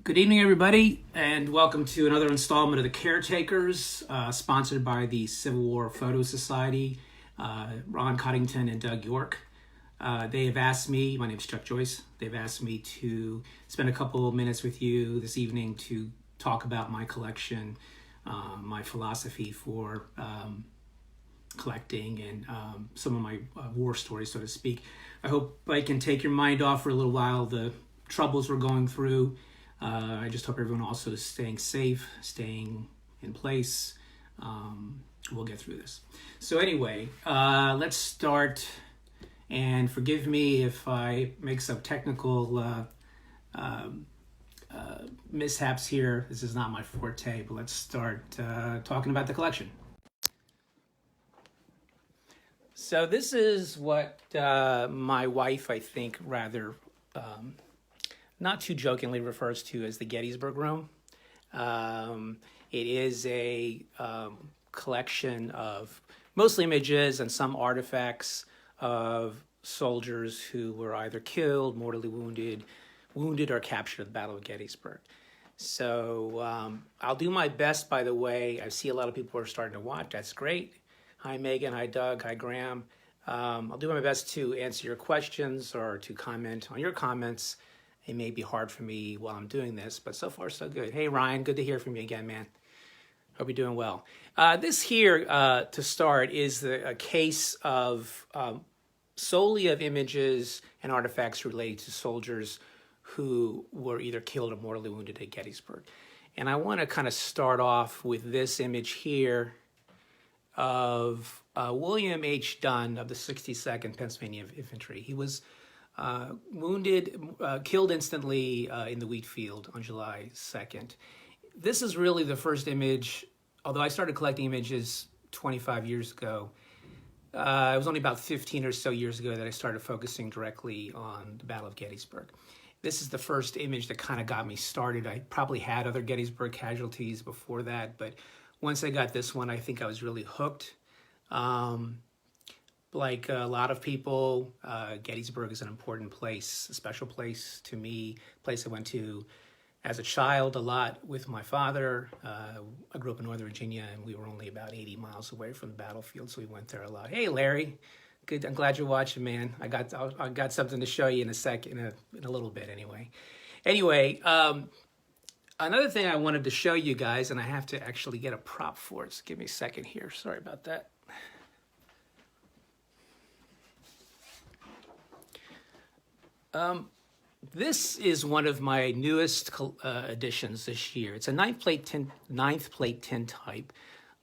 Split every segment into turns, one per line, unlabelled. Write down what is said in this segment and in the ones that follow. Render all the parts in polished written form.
Good evening, everybody, and welcome to another installment of the Caretakers, sponsored by the Civil War Photo Society, Ron Coddington and Doug York. They have asked me, my name is Joyce, they've asked me to spend a couple of minutes with you this evening to talk about my collection, my philosophy for collecting, and some of my war stories, so to speak. I hope I can take your mind off for a little while the troubles we're going through. I just hope everyone also is staying safe, staying in place. We'll get through this. So anyway, let's start. And forgive me if I make some technical mishaps here. This is not my forte, but let's start talking about the collection. So this is what my wife, I think, rather not too jokingly refers to as the Gettysburg Room. It is a collection of mostly images and some artifacts of soldiers who were either killed, mortally wounded, or captured at the Battle of Gettysburg. So I'll do my best, by the way. I see a lot of people are starting to watch. That's great. Hi, Megan. Hi, Doug. Hi, Graham. I'll do my best to answer your questions or to comment on your comments. It may be hard for me while I'm doing this, but so far so good. Hey, Ryan, good to hear from you again, man. Hope you're doing well. This here, to start, is a case of solely of images and artifacts related to soldiers who were either killed or mortally wounded at Gettysburg. And I want to kind of start off with this image here of William H. Dunn of the 62nd Pennsylvania Infantry. He was killed instantly in the wheat field on July 2nd. This is really the first image, although I started collecting images 25 years ago. It was only about 15 or so years ago that I started focusing directly on the Battle of Gettysburg. This is the first image that kind of got me started. I probably had other Gettysburg casualties before that, but once I got this one, I think I was really hooked. Like a lot of people, Gettysburg is an important place, a special place to me, a place I went to as a child a lot with my father. I grew up in Northern Virginia, and we were only about 80 miles away from the battlefield, so we went there a lot. Hey, Larry. Good. I'm glad you're watching, man. I got something to show you in a little bit anyway. Anyway, another thing I wanted to show you guys, and I have to actually get a prop for it, so give me a second here. Sorry about that. This is one of my newest additions this year. It's a ninth plate tintype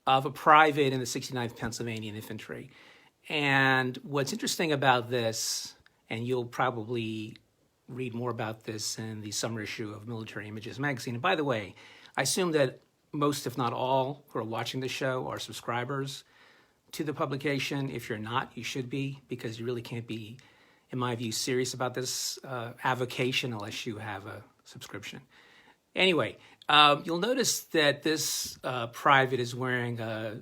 of a private in the 69th Pennsylvania Infantry. And what's interesting about this, and you'll probably read more about this in the summer issue of Military Images magazine. And by the way, I assume that most, if not all, who are watching the show are subscribers to the publication. If you're not, you should be, because you really can't be, in my view, serious about this avocation unless you have a subscription. Anyway, you'll notice that this private is wearing a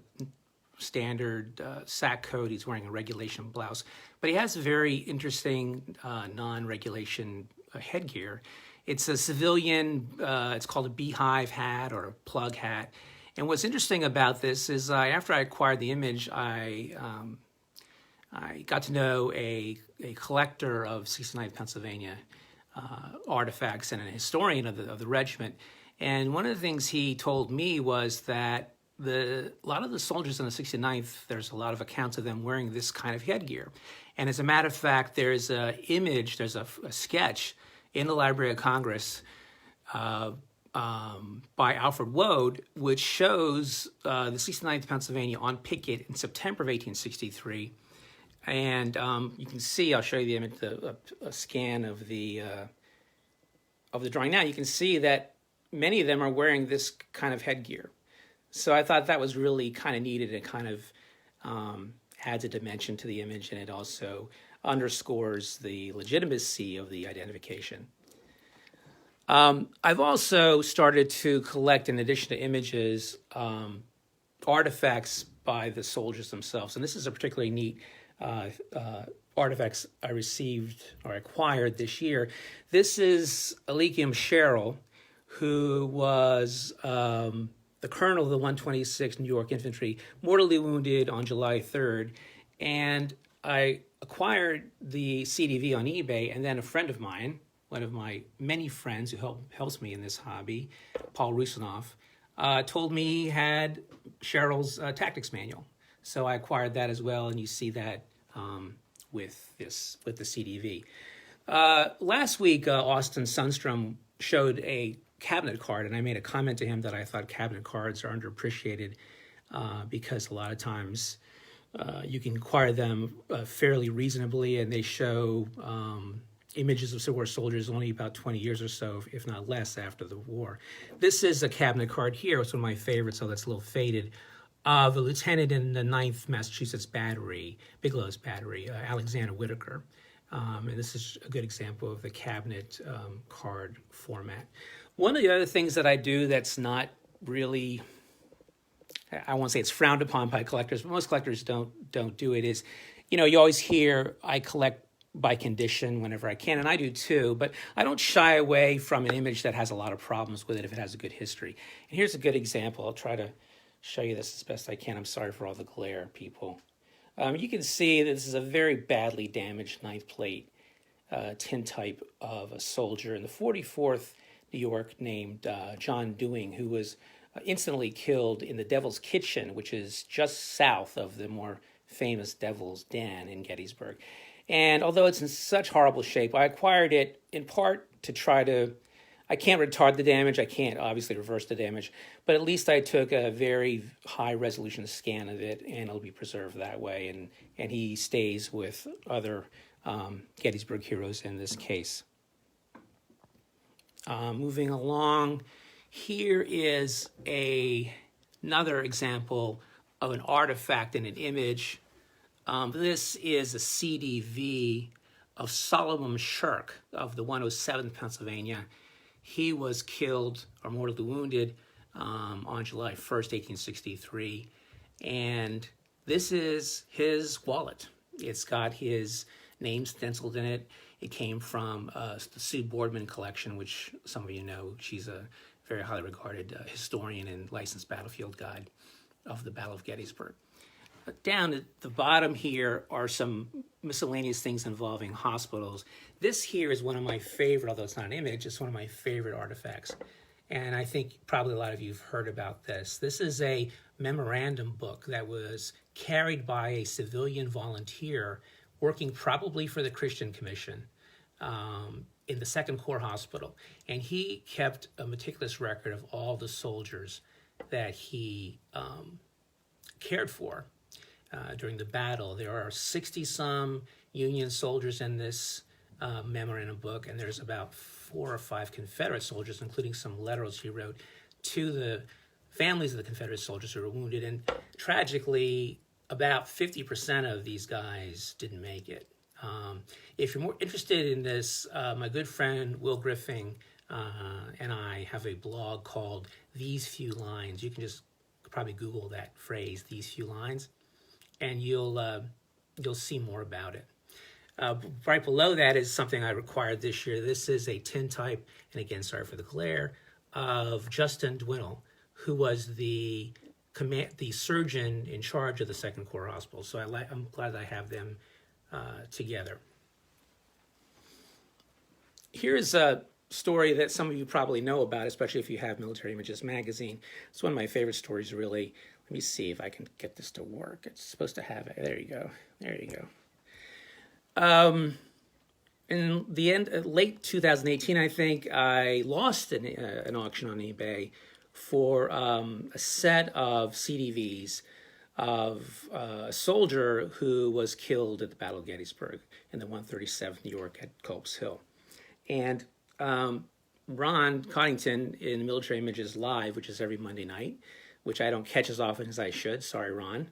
standard sack coat. He's wearing a regulation blouse, but he has a very interesting non-regulation headgear. It's a civilian, it's called a beehive hat or a plug hat. And what's interesting about this is after I acquired the image, I got to know a collector of 69th Pennsylvania artifacts and a historian of the regiment. And one of the things he told me was that a lot of the soldiers in the 69th, there's a lot of accounts of them wearing this kind of headgear. And as a matter of fact, there's an image, there's a sketch in the Library of Congress by Alfred Woad, which shows the 69th Pennsylvania on picket in September of 1863. And you can see, I'll show you the image, a scan of the drawing now. You can see that many of them are wearing this kind of headgear. So I thought that was really kind of needed. It kind of adds a dimension to the image, and it also underscores the legitimacy of the identification. I've also started to collect, in addition to images, artifacts by the soldiers themselves. And this is a particularly neat artifacts I received or acquired this year. This is Alekium Sherrill, who was the colonel of the 126th New York Infantry, mortally wounded on July 3rd. And I acquired the CDV on eBay, and then a friend of mine, one of my many friends who helps me in this hobby, Paul Rusinoff, told me he had Cheryl's tactics manual. So I acquired that as well, and you see that with the CDV. Last week, Austin Sundstrom showed a cabinet card, and I made a comment to him that I thought cabinet cards are underappreciated because a lot of times you can acquire them fairly reasonably, and they show images of Civil War soldiers only about 20 years or so, if not less, after the war. This is a cabinet card here. It's one of my favorites, so that's a little faded, of a lieutenant in the 9th Massachusetts Battery, Bigelow's Battery, Alexander Whitaker. And this is a good example of the cabinet card format. One of the other things that I do that's not really, I won't say it's frowned upon by collectors, but most collectors don't do it, is, you always hear I collect by condition whenever I can, and I do too, but I don't shy away from an image that has a lot of problems with it if it has a good history. And here's a good example. I'll try to show you this as best I can. I'm sorry for all the glare, people. You can see that this is a very badly damaged 9th plate tintype of a soldier in the 44th New York named John Dewing, who was instantly killed in the Devil's Kitchen, which is just south of the more famous Devil's Den in Gettysburg. And although it's in such horrible shape, I acquired it in part to try to, I can't retard the damage, I can't obviously reverse the damage, but at least I took a very high resolution scan of it, and it'll be preserved that way, and he stays with other Gettysburg heroes in this case. Moving along, here is another example of an artifact in an image. This is a CDV of Solomon Shirk of the 107th Pennsylvania. He was killed or mortally wounded on July 1st, 1863. And this is his wallet. It's got his name stenciled in it. It came from the Sue Boardman collection, which some of you know. She's a very highly regarded historian and licensed battlefield guide of the Battle of Gettysburg. Down at the bottom here are some miscellaneous things involving hospitals. This here is one of my favorite, although it's not an image, it's one of my favorite artifacts. And I think probably a lot of you have heard about this. This is a memorandum book that was carried by a civilian volunteer working probably for the Christian Commission in the 2nd Corps Hospital. And he kept a meticulous record of all the soldiers that he cared for during the battle. There are 60-some Union soldiers in this memorandum book, and there's about 4 or 5 Confederate soldiers, including some letters he wrote to the families of the Confederate soldiers who were wounded. And tragically, about 50% of these guys didn't make it. If you're more interested in this, my good friend Will Griffin and I have a blog called These Few Lines. You can just probably Google that phrase, These Few Lines, and you'll see more about it. Right below that is something I acquired this year. This is a tintype, and again, sorry for the glare, of Justin Dwinnell, who was the surgeon in charge of the 2nd Corps Hospital. So I'm glad that I have them together. Here's a story that some of you probably know about, especially if you have Military Images magazine. It's one of my favorite stories, really. Let me see if I can get this to work. It's supposed to have it. There you go. There you go. In the end, late 2018, I think, I lost an auction on eBay for a set of CDVs of a soldier who was killed at the Battle of Gettysburg in the 137th New York at Culp's Hill. And Ron Coddington in Military Images Live, which is every Monday night, which I don't catch as often as I should, sorry, Ron,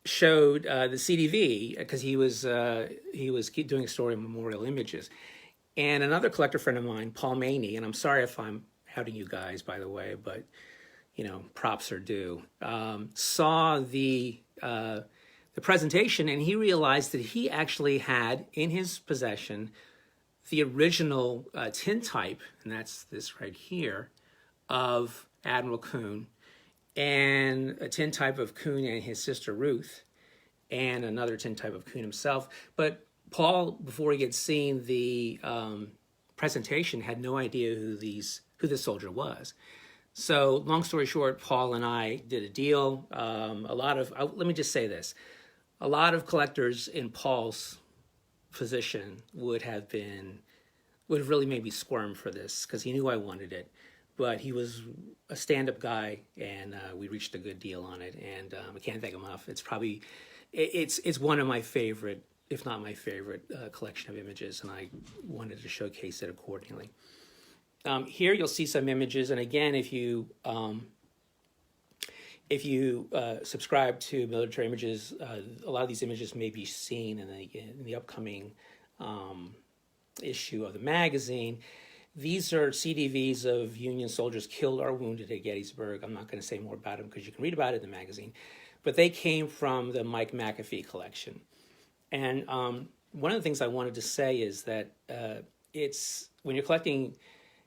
showed the CDV because he was doing a story on Memorial Images. And another collector friend of mine, Paul Maney, and I'm sorry if I'm outing you guys, by the way, but props are due, saw the presentation, and he realized that he actually had in his possession the original tintype, and that's this right here, of Admiral Kuhn, and a tintype of Kuhn and his sister Ruth, and another tintype of Kuhn himself. But Paul, before he had seen the presentation, had no idea who this soldier was. So, long story short, Paul and I did a deal. Let me just say this: a lot of collectors in Paul's position would have really made me squirm for this, because he knew I wanted it. But he was a stand-up guy, and we reached a good deal on it. And I can't thank him enough. It's one of my favorite, if not my favorite, collection of images, and I wanted to showcase it accordingly. Here you'll see some images, and again, if you subscribe to Military Images, a lot of these images may be seen in the upcoming issue of the magazine. These are CDVs of Union soldiers killed or wounded at Gettysburg. I'm not going to say more about them because you can read about it in the magazine. But they came from the Mike McAfee collection. And one of the things I wanted to say is that when you're collecting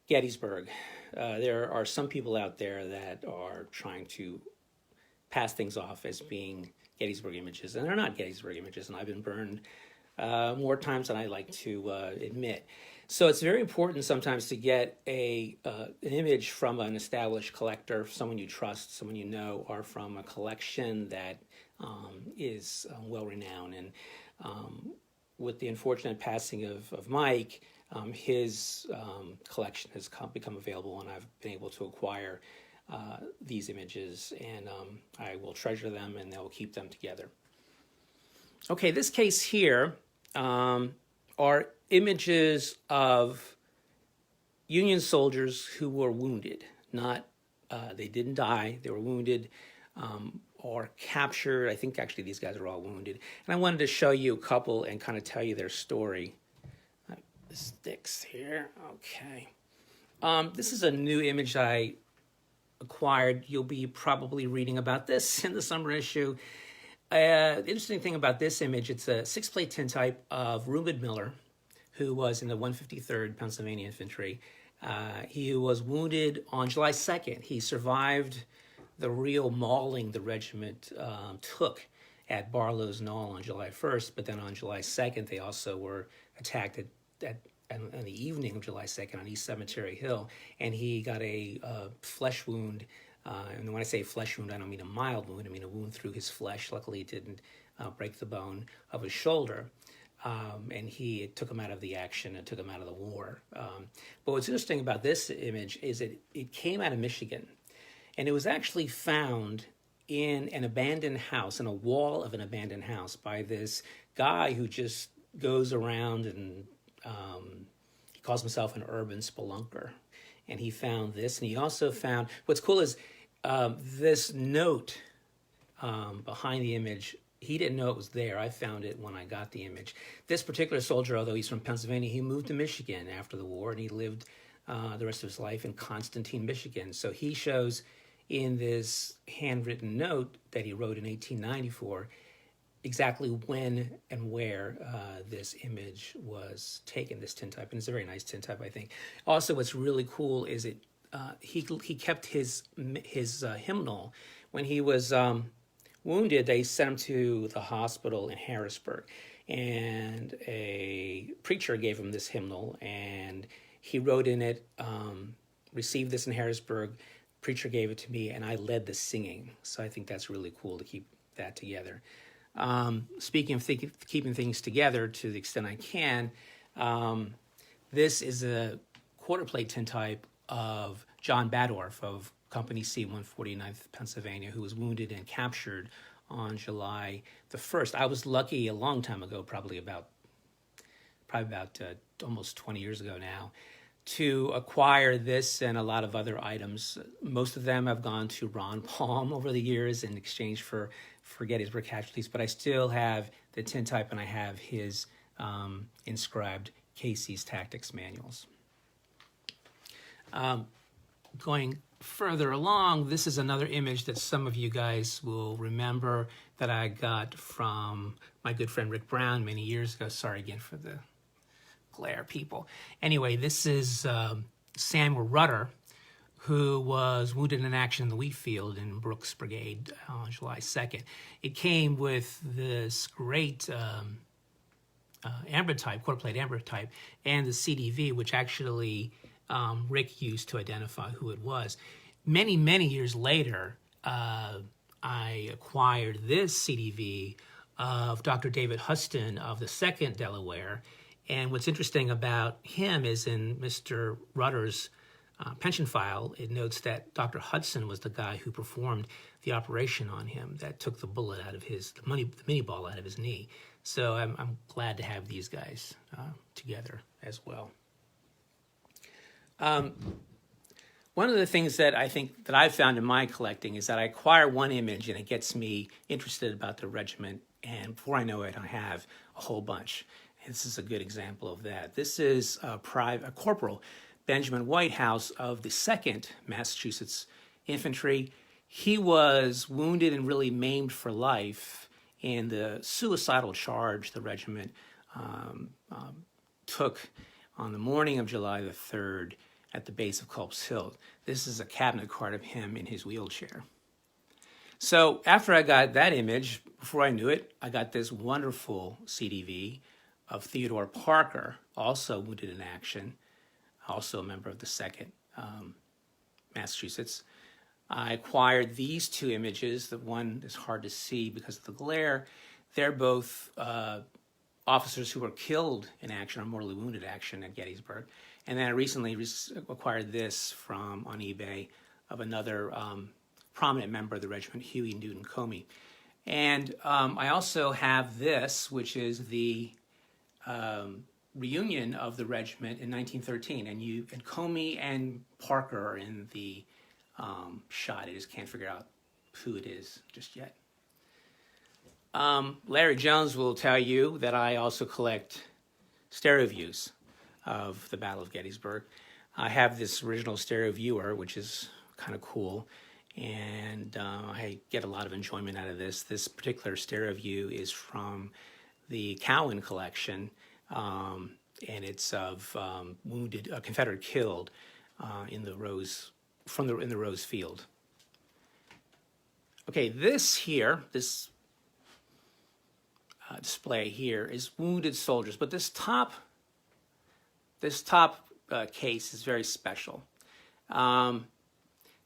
Gettysburg, there are some people out there that are trying to pass things off as being Gettysburg images, and they're not Gettysburg images, and I've been burned more times than I like to admit. So it's very important sometimes to get an image from an established collector, someone you trust, someone you know, or from a collection that is well-renowned. And with the unfortunate passing of Mike, his collection has become available, and I've been able to acquire these images, and I will treasure them, and they'll keep them together. Okay, this case here are images of Union soldiers who were wounded. They didn't die, they were wounded or captured. I think actually these guys are all wounded. And I wanted to show you a couple and kind of tell you their story. This sticks here, okay. This is a new image I acquired. You'll be probably reading about this in the summer issue. The interesting thing about this image, it's a 6-plate tintype of Reuben Miller, who was in the 153rd Pennsylvania Infantry. He was wounded on July 2nd. He survived the real mauling the regiment took at Barlow's Knoll on July 1st, but then on July 2nd, they also were attacked on the evening of July 2nd on East Cemetery Hill, and he got a flesh wound. And when I say flesh wound, I don't mean a mild wound. I mean a wound through his flesh. Luckily, it didn't break the bone of his shoulder. And it took him out of the action and took him out of the war. But what's interesting about this image is it came out of Michigan. And it was actually found in an abandoned house, in a wall of an abandoned house, by this guy who just goes around and he calls himself an urban spelunker. And he found this, and he also found, what's cool is this note behind the image, he didn't know it was there. I found it when I got the image. This particular soldier, although he's from Pennsylvania, he moved to Michigan after the war, and he lived the rest of his life in Constantine, Michigan. So he shows in this handwritten note that he wrote in 1894 exactly when and where this image was taken, this tintype. And it's a very nice tintype, I think. Also, what's really cool is he kept his hymnal. When he was wounded, they sent him to the hospital in Harrisburg, and a preacher gave him this hymnal, and he wrote in it, received this in Harrisburg, preacher gave it to me, and I led the singing. So I think that's really cool to keep that together. Speaking of keeping things together to the extent I can, this is a quarter-plate tintype of John Badorf of Company C, 149th Pennsylvania, who was wounded and captured on July the 1st. I was lucky a long time ago, probably about almost 20 years ago now, to acquire this and a lot of other items. Most of them have gone to Ron Palm over the years in exchange for Gettysburg casualties, but I still have the tintype, and I have his inscribed Casey's Tactics manuals. Going further along, this is another image that some of you guys will remember that I got from my good friend Rick Brown many years ago. Sorry again for the glare, people. Anyway, this is Samuel Rutter, who was wounded in action in the wheat field in Brooks Brigade on July 2nd. It came with this great ambrotype, quarter-plate ambrotype, and the CDV, which actually Rick used to identify who it was. Many, many years later, I acquired this CDV of Dr. David Huston of the 2nd Delaware. And what's interesting about him is in Mr. Rutter's pension file, it notes that Dr. Hudson was the guy who performed the operation on him that took the bullet out of the mini ball out of his knee. So I'm glad to have these guys together as well. One of the things that I think that I've found in my collecting is that I acquire one image and it gets me interested about the regiment, and before I know it, I have a whole bunch. And this is a good example of that. This is a Corporal Benjamin Whitehouse of the 2nd Massachusetts Infantry. He was wounded and really maimed for life in the suicidal charge the regiment took on the morning of July the 3rd at the base of Culp's Hill. This is a cabinet card of him in his wheelchair. So after I got that image, before I knew it, I got this wonderful CDV of Theodore Parker, also wounded in action, also a member of the 2nd Massachusetts. I acquired these two images. The one is hard to see because of the glare. They're both officers who were killed in action or mortally wounded action at Gettysburg. And then I recently acquired this on eBay of another prominent member of the regiment, Huey Newton Comey. And I also have this, which is the reunion of the regiment in 1913, and Comey and Parker are in the shot. I just can't figure out who it is just yet. Larry Jones will tell you that I also collect stereo views of the Battle of Gettysburg. I have this original stereo viewer, which is kind of cool, and I get a lot of enjoyment out of this. This particular stereo view is from the Cowan collection, and it's of wounded, Confederate killed in the Rose Field. Okay, this display here is wounded soldiers, but this top case is very special.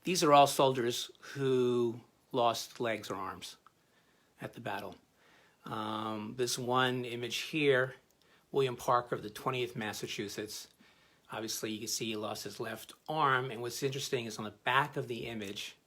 These are all soldiers who lost legs or arms at the battle. This one image here, William Parker of the 20th Massachusetts. Obviously, you can see he lost his left arm, and what's interesting is on the back of the image,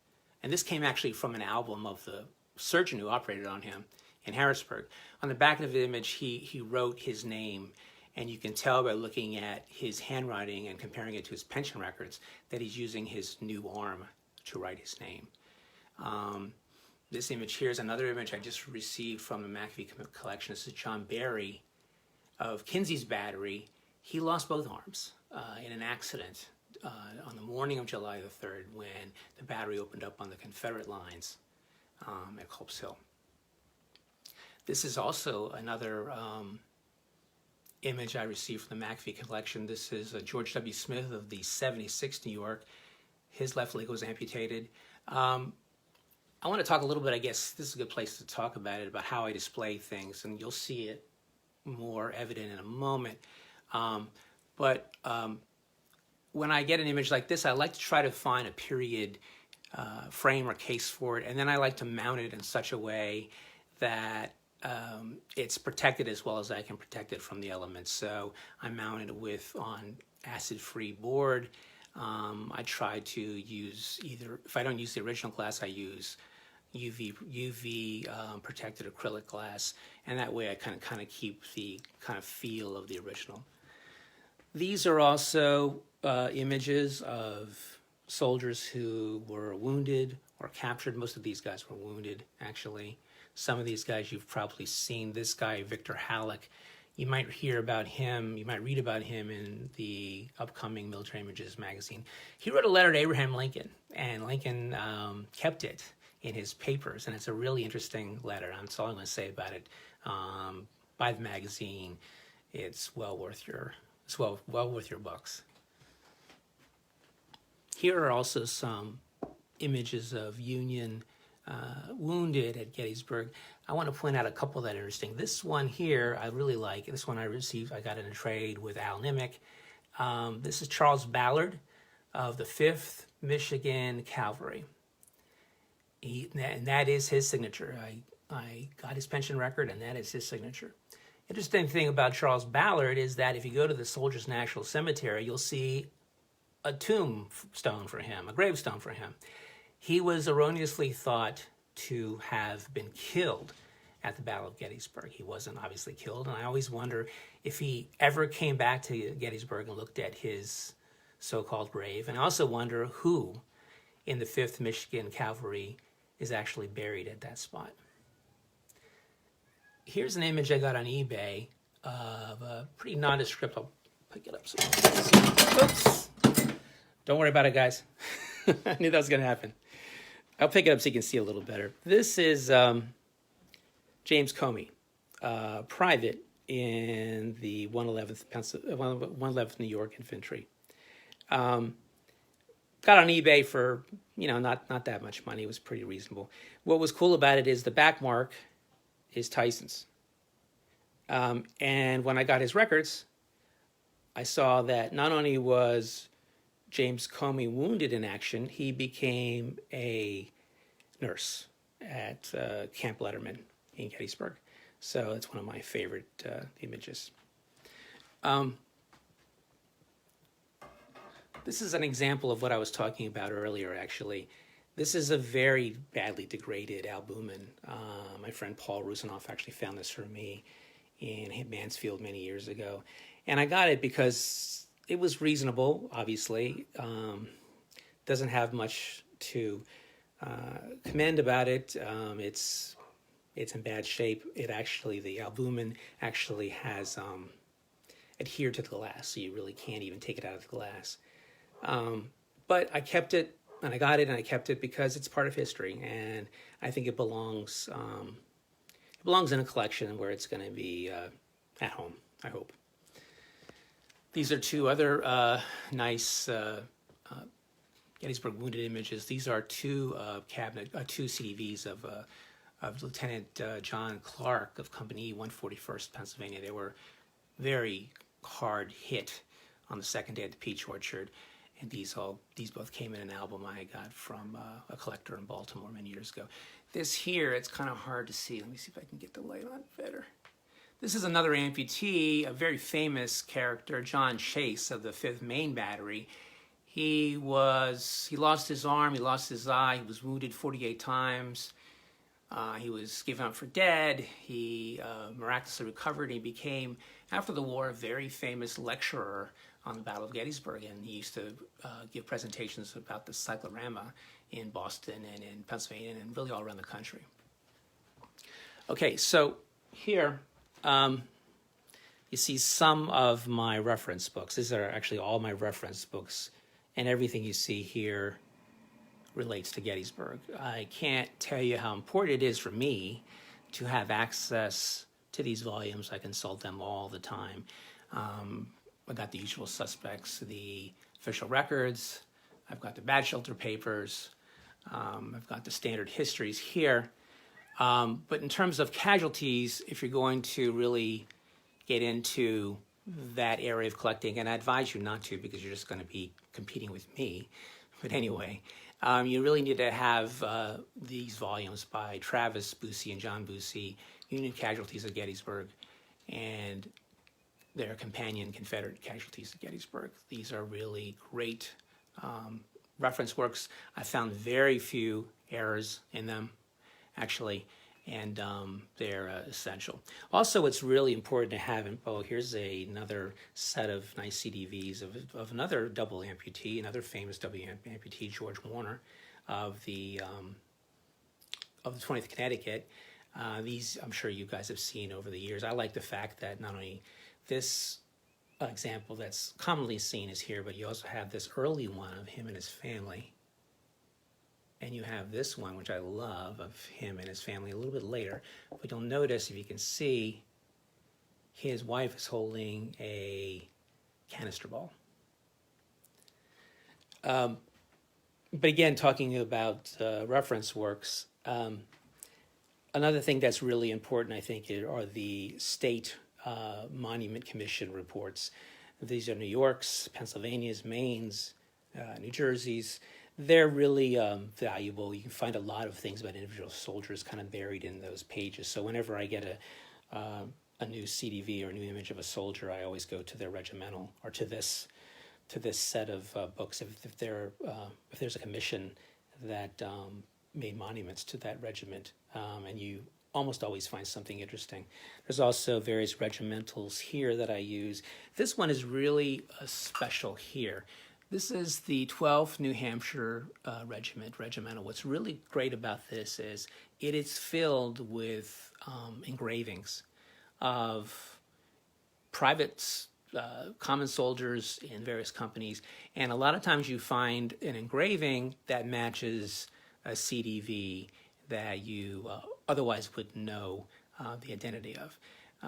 and this came actually from an album of the surgeon who operated on him in Harrisburg. On the back of the image, he wrote his name, and you can tell by looking at his handwriting and comparing it to his pension records that he's using his new arm to write his name. This image here is another image I just received from the McAfee collection. This is John Barry of Kinsey's Battery. He lost both arms in an accident on the morning of July the 3rd when the battery opened up on the Confederate lines at Culp's Hill. This is also another image I received from the McAfee collection. This is George W. Smith of the 76th New York. His left leg was amputated. I want to talk a little bit, I guess this is a good place to talk about it, about how I display things, and you'll see it more evident in a moment. But when I get an image like this, I like to try to find a period frame or case for it, and then I like to mount it in such a way that it's protected as well as I can protect it from the elements. So I mount it on acid-free board. I try to use either, if I don't use the original glass, I use UV protected acrylic glass, and that way I kind of keep the kind of feel of the original. These are also images of soldiers who were wounded or captured. Most of these guys were wounded, actually. Some of these guys you've probably seen. This guy, Victor Halleck, you might hear about him, you might read about him in the upcoming Military Images magazine. He wrote a letter to Abraham Lincoln, and Lincoln kept it in his papers, and it's a really interesting letter. That's all I'm going to say about it. Buy the magazine. It's well worth your It's well worth your bucks. Here are also some images of Union wounded at Gettysburg. I want to point out a couple that are interesting. This one here I really like. This one I got in a trade with Al Nimick. This is Charles Ballard of the 5th Michigan Cavalry. And that is his signature. I got his pension record, and that is his signature. Interesting thing about Charles Ballard is that if you go to the Soldiers National Cemetery, you'll see a tombstone for him, a gravestone for him. He was erroneously thought to have been killed at the Battle of Gettysburg. He wasn't obviously killed, and I always wonder if he ever came back to Gettysburg and looked at his so-called grave. And I also wonder who in the 5th Michigan Cavalry is actually buried at that spot. Here's an image I got on eBay of a pretty nondescript. I'll pick it up so you can see. Oops. Don't worry about it, guys. I knew that was going to happen. I'll pick it up so you can see a little better. This is James Comey, private in the 111th New York Infantry. Got on eBay for, not that much money. It was pretty reasonable. What was cool about it is the back mark is Tyson's. And when I got his records, I saw that not only was James Comey wounded in action, he became a nurse at Camp Letterman in Gettysburg. So it's one of my favorite images. This is an example of what I was talking about earlier, actually. This is a very badly degraded albumen. My friend Paul Rusinoff actually found this for me in Mansfield many years ago. And I got it because it was reasonable, obviously. Doesn't have much to commend about it. It's in bad shape. The albumen actually has adhered to the glass, so you really can't even take it out of the glass. But I kept it, and I got it, and I kept it because it's part of history, and I think it belongs in a collection where it's going to be at home, I hope. These are two other nice Gettysburg wounded images. These are two CDVs of Lieutenant John Clark of Company E, 141st Pennsylvania. They were very hard hit on the second day at the Peach Orchard. And these both came in an album I got from a collector in Baltimore many years ago. This here, it's kind of hard to see. Let me see if I can get the light on better. This is another amputee, a very famous character, John Chase of the 5th Maine Battery. He lost his arm, he lost his eye, he was wounded 48 times. He was given up for dead. He miraculously recovered. He became, after the war, a very famous lecturer on the Battle of Gettysburg, and he used to give presentations about the cyclorama in Boston and in Pennsylvania and really all around the country. Okay, so here you see some of my reference books. These are actually all my reference books, and everything you see here relates to Gettysburg. I can't tell you how important it is for me to have access to these volumes. I consult them all the time. I got the usual suspects, the official records, I've got the bad shelter papers, I've got the standard histories here. But in terms of casualties, if you're going to really get into that area of collecting, and I advise you not to because you're just going to be competing with me, but anyway, you really need to have these volumes by Travis Busey and John Busey, Union Casualties at Gettysburg, and their companion Confederate Casualties at Gettysburg. These are really great reference works. I found very few errors in them, actually, and they're essential. Also, it's really important to have, here's another set of nice CDVs of another double amputee, another famous double amputee, George Warner, of the 20th Connecticut. These, I'm sure you guys have seen over the years. I like the fact that not only this example that's commonly seen is here, but you also have this early one of him and his family. And you have this one, which I love, of him and his family a little bit later. But you'll notice, if you can see, his wife is holding a canister ball. But again, talking about reference works, another thing that's really important, I think, are the state Monument Commission reports. These are New York's, Pennsylvania's, Maine's, New Jersey's. They're really valuable. You can find a lot of things about individual soldiers kind of buried in those pages. So whenever I get a new CDV or a new image of a soldier, I always go to their regimental or to this set of books. If there's a commission that made monuments to that regiment, and you almost always find something interesting. There's also various regimentals here that I use. This one is really special here. This is the 12th New Hampshire Regimental. What's really great about this is it is filled with engravings of privates, common soldiers in various companies, and a lot of times you find an engraving that matches a CDV that you otherwise would know the identity of.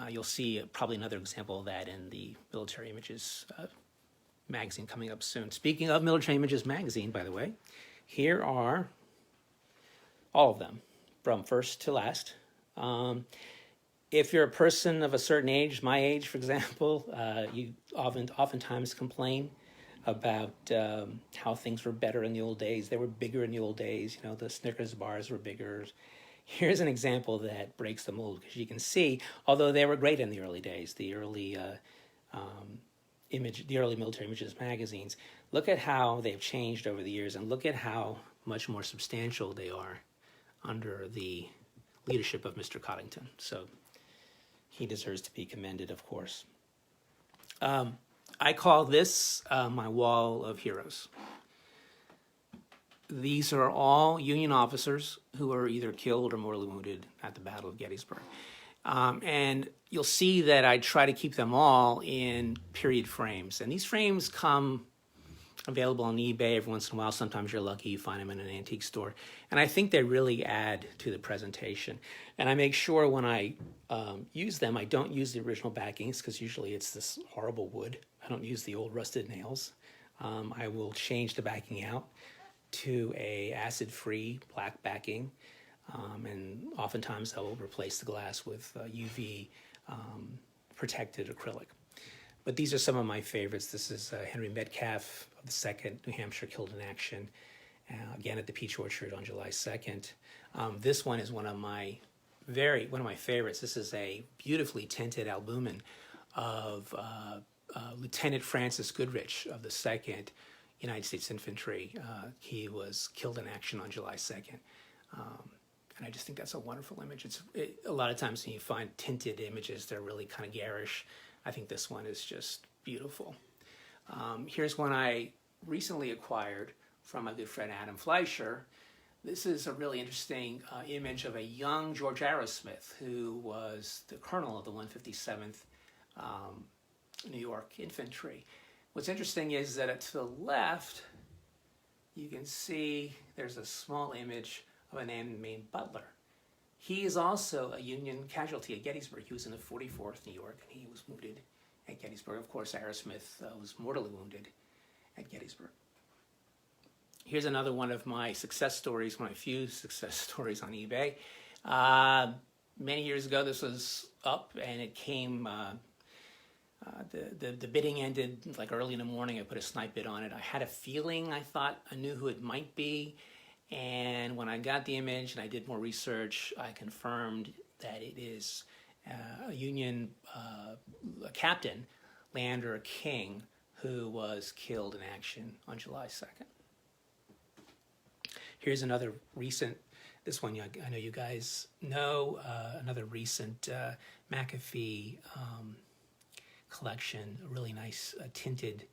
You'll see probably another example of that in the Military Images magazine coming up soon. Speaking of Military Images magazine, by the way, here are all of them from first to last. If you're a person of a certain age, my age, for example, you oftentimes complain about how things were better in the old days. They were bigger in the old days. You know, the Snickers bars were bigger. Here's an example that breaks the mold, because you can see, although they were great in the early days, the early Military Images magazines, look at how they've changed over the years, and look at how much more substantial they are under the leadership of Mr. Coddington. So he deserves to be commended, of course. I call this my wall of heroes. These are all Union officers who were either killed or mortally wounded at the Battle of Gettysburg. And you'll see that I try to keep them all in period frames. And these frames come available on eBay every once in a while. Sometimes you're lucky, you find them in an antique store. And I think they really add to the presentation. And I make sure when I use them, I don't use the original backings, because usually it's this horrible wood. I don't use the old rusted nails. I will change the backing out to a acid-free black backing. And oftentimes I will replace the glass with UV protected acrylic. But these are some of my favorites. This is Henry Metcalf of the 2nd New Hampshire, killed in action, again at the Peach Orchard on July 2nd. This one is one of my favorites. This is a beautifully tinted albumen of Lieutenant Francis Goodrich of the 2nd United States Infantry. He was killed in action on July 2nd. And I just think that's a wonderful image. A lot of times when you find tinted images, they're really kind of garish. I think this one is just beautiful. Here's one I recently acquired from my good friend Adam Fleischer. This is a really interesting image of a young George Arrowsmith, who was the colonel of the 157th New York Infantry. What's interesting is that to the left, you can see there's a small image of a man named Butler. He is also a Union casualty at Gettysburg. He was in the 44th New York, and he was wounded at Gettysburg. Of course, Arrowsmith was mortally wounded at Gettysburg. Here's another one of my success stories, one of my few success stories on eBay. Many years ago, this was up, and it came, the bidding ended like early in the morning. I put a snipe bid on it. I had a feeling, I thought I knew who it might be. And when I got the image and I did more research, I confirmed that it is a Union captain, Leander King, who was killed in action on July 2nd. Here's another recent, this one I know you guys know, another recent McAfee collection, a really nice tinted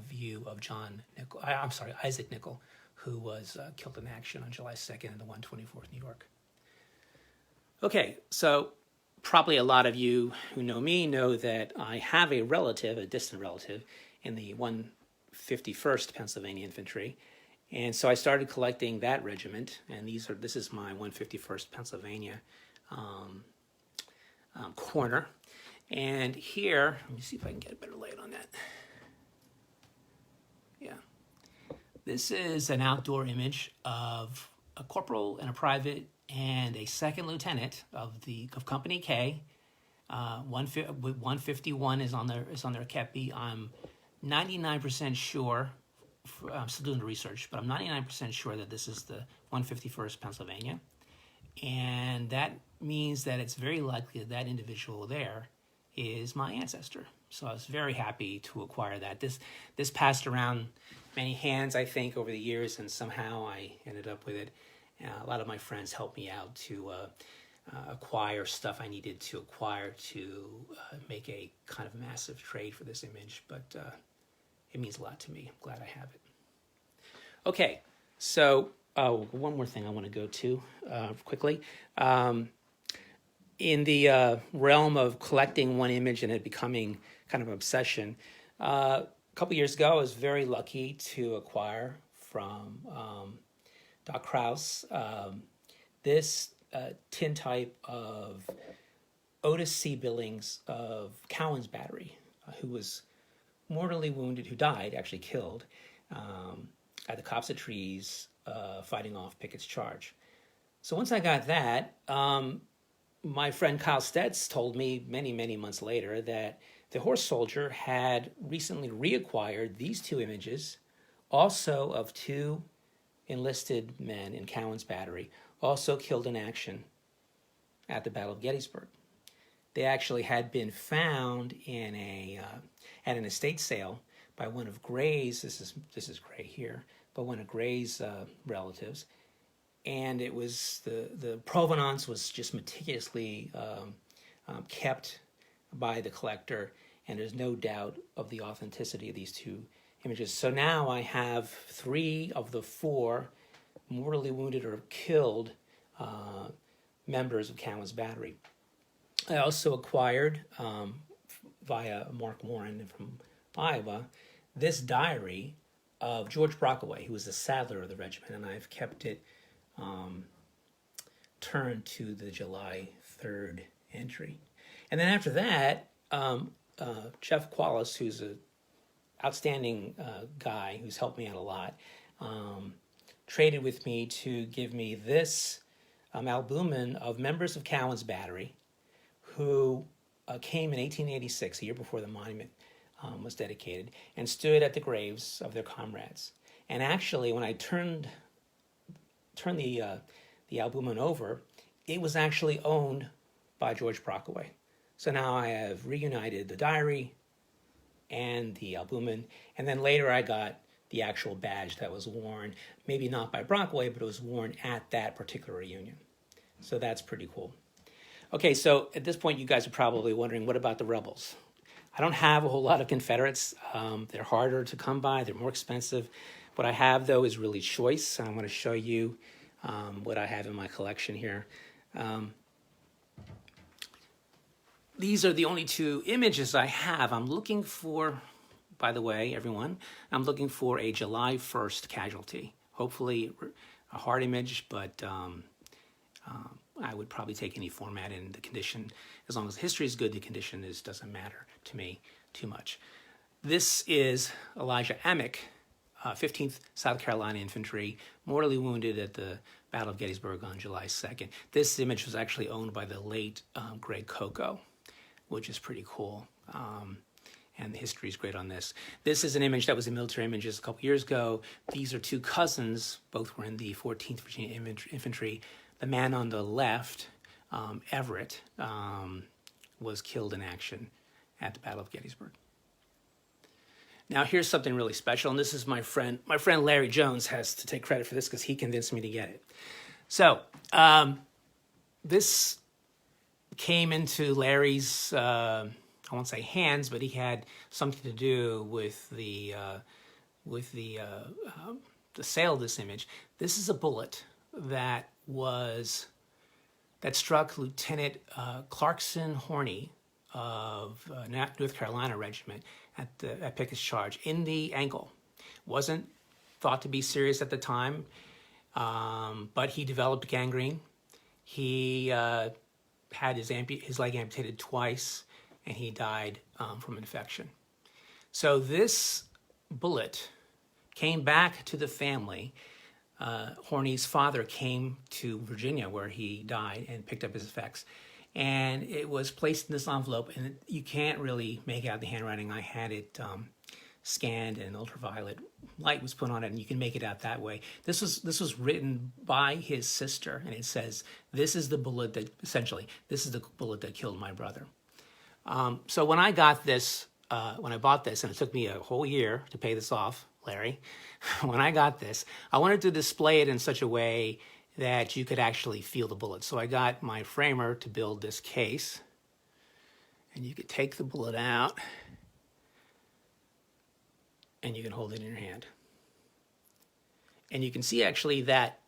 view of Isaac Nickel, who was killed in action on July 2nd in the 124th New York. Okay, so probably a lot of you who know me know that I have a relative, a distant relative, in the 151st Pennsylvania Infantry. And so I started collecting that regiment, and this is my 151st Pennsylvania corner. And here, let me see if I can get a better light on that. This is an outdoor image of a corporal and a private and a second lieutenant of Company K. 151 is on their kepi. I'm 99% sure. I'm still doing the research, but I'm 99% sure that this is the 151st Pennsylvania, and that means that it's very likely that individual there is my ancestor. So I was very happy to acquire that. This passed around many hands, I think, over the years, and somehow I ended up with it. A lot of my friends helped me out to acquire stuff I needed to acquire to make a kind of massive trade for this image, but it means a lot to me. I'm glad I have it. Okay, so one more thing I want to go to quickly. In the realm of collecting one image and it becoming kind of an obsession, a couple years ago I was very lucky to acquire from Doc Kraus this tintype of Otis C. Billings of Cowan's Battery, who was mortally wounded, who died, actually killed, at the copse of trees fighting off Pickett's charge. So once I got that, my friend Kyle Stetz told me many, many months later that the horse soldier had recently reacquired these two images, also of two enlisted men in Cowan's Battery, also killed in action at the Battle of Gettysburg. They actually had been found in at an estate sale by one of Gray's, this is Gray here, but one of Gray's relatives, and it was the provenance was just meticulously kept by the collector, and there's no doubt of the authenticity of these two images. So now I have 3 of the 4 mortally wounded or killed members of Cowan's Battery. I also acquired, via Mark Warren from Iowa, this diary of George Brockaway, who was the saddler of the regiment, and I've kept it turned to the July 3rd entry. And then after that, Jeff Qualis, who's an outstanding guy who's helped me out a lot, traded with me to give me this albumen of members of Cowan's Battery who came in 1886, a year before the monument was dedicated, and stood at the graves of their comrades. And actually, when I turned the albumen over, it was actually owned by George Brockaway. So now I have reunited the diary and the albumen, and then later I got the actual badge that was worn, maybe not by Brockaway, but it was worn at that particular reunion. So that's pretty cool. Okay, so at this point you guys are probably wondering, what about the rebels? I don't have a whole lot of Confederates. They're harder to come by, they're more expensive. What I have, though, is really choice, and I want to show you what I have in my collection here. These are the only 2 images I have. I'm looking for, by the way, everyone, I'm looking for a July 1st Casualty. Hopefully a hard image, but I would probably take any format, and the condition, as long as the history is good, the condition doesn't matter to me too much. This is Elijah Amick, 15th South Carolina Infantry, mortally wounded at the Battle of Gettysburg on July 2nd. This image was actually owned by the late Greg Coco, which is pretty cool. And the history is great on this. This is an image that was in Military Images a couple years ago. These are 2 cousins. Both were in the 14th Virginia Infantry. The man on the left, Everett, was killed in action at the Battle of Gettysburg. Now here's something really special, and this is my friend Larry Jones has to take credit for this because he convinced me to get it. So this came into Larry's, I won't say hands, but he had something to do with the sale of this image. This is a bullet that struck Lieutenant Clarkson Horney of North Carolina Regiment at Pickett's charge in the ankle. Wasn't thought to be serious at the time, but he developed gangrene. He had his leg amputated twice, and he died from infection. So this bullet came back to the family. Horny's father came to Virginia where he died and picked up his effects. And it was placed in this envelope, and you can't really make out the handwriting. I had it scanned, and ultraviolet light was put on it, and you can make it out that way. This was written by his sister, and it says, "This is the bullet that essentially this is the bullet that killed my brother." So when I got this, when I bought this, and it took me a whole year to pay this off, Larry, when I got this, I wanted to display it in such a way that you could actually feel the bullet. So I got my framer to build this case, and you could take the bullet out, and you can hold it in your hand. And you can see actually that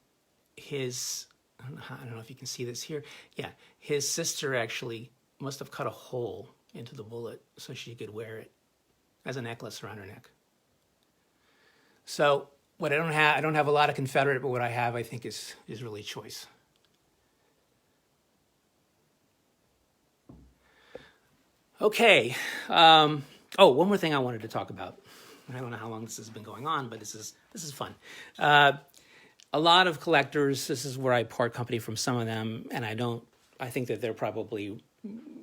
his, I don't know if you can see this here. Yeah, his sister actually must have cut a hole into the bullet so she could wear it as a necklace around her neck. So what I don't have a lot of Confederate, but what I have, I think, is really choice. Okay. Oh, one more thing I wanted to talk about. I don't know how long this has been going on, but this is fun. A lot of collectors, this is where I part company from some of them, and I think that they're probably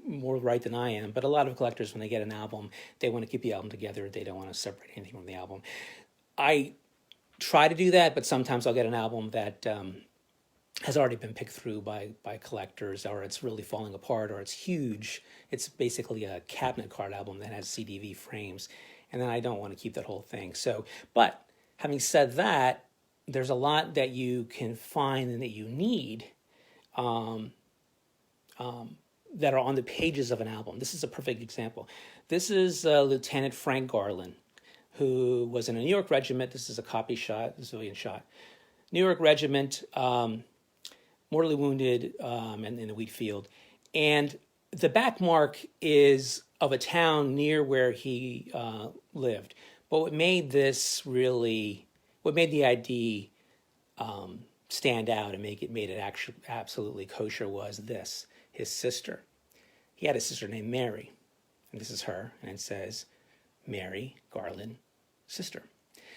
more right than I am, but a lot of collectors, when they get an album, they want to keep the album together. They don't want to separate anything from the album. I try to do that, but sometimes I'll get an album that has already been picked through by collectors, or it's really falling apart, or it's huge. It's basically a cabinet card album that has CDV frames, and then I don't want to keep that whole thing. So, but having said that, there's a lot that you can find and that you need that are on the pages of an album. This is a perfect example. This is Lieutenant Frank Garland, who was in a New York regiment. This is a copy shot, a civilian shot. New York regiment, mortally wounded in the wheat field. And the back mark is of a town near where he lived. But what made the ID stand out and made it actually absolutely kosher was this, his sister. He had a sister named Mary, and this is her, and it says, Mary Garland, sister.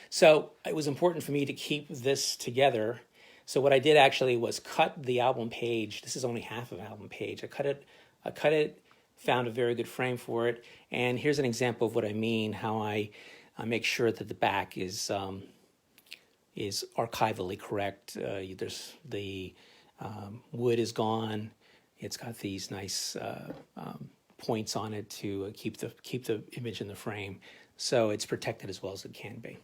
So it was important for me to keep this together. So what I did actually was cut the album page. This is only half of an album page. I cut it, found a very good frame for it, and here's an example of what I mean, how I make sure that the back is archivally correct. There's the wood is gone. It's got these nice points on it to keep the image in the frame, so it's protected as well as it can be.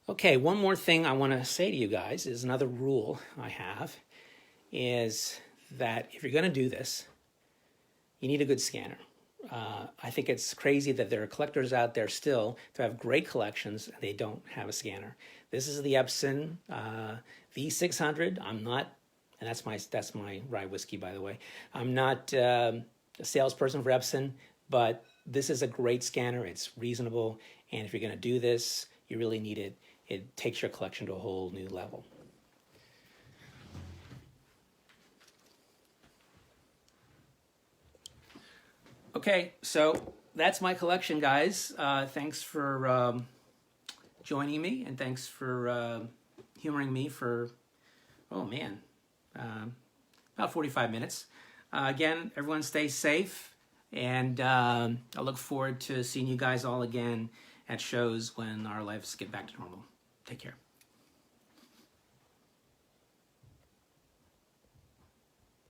Okay, one more thing I want to say to you guys is another rule I have is that if you're going to do this, you need a good scanner. I think it's crazy that there are collectors out there still that have great collections and they don't have a scanner. This is the Epson V600. I'm not, and that's my rye whiskey, by the way. I'm not a salesperson for Epson, but this is a great scanner. It's reasonable, and if you're going to do this, you really need it. It takes your collection to a whole new level. Okay, so that's my collection, guys. Thanks for joining me, and thanks for humoring me for, about 45 minutes. Again, everyone stay safe, and I look forward to seeing you guys all again at shows when our lives get back to normal. Take care.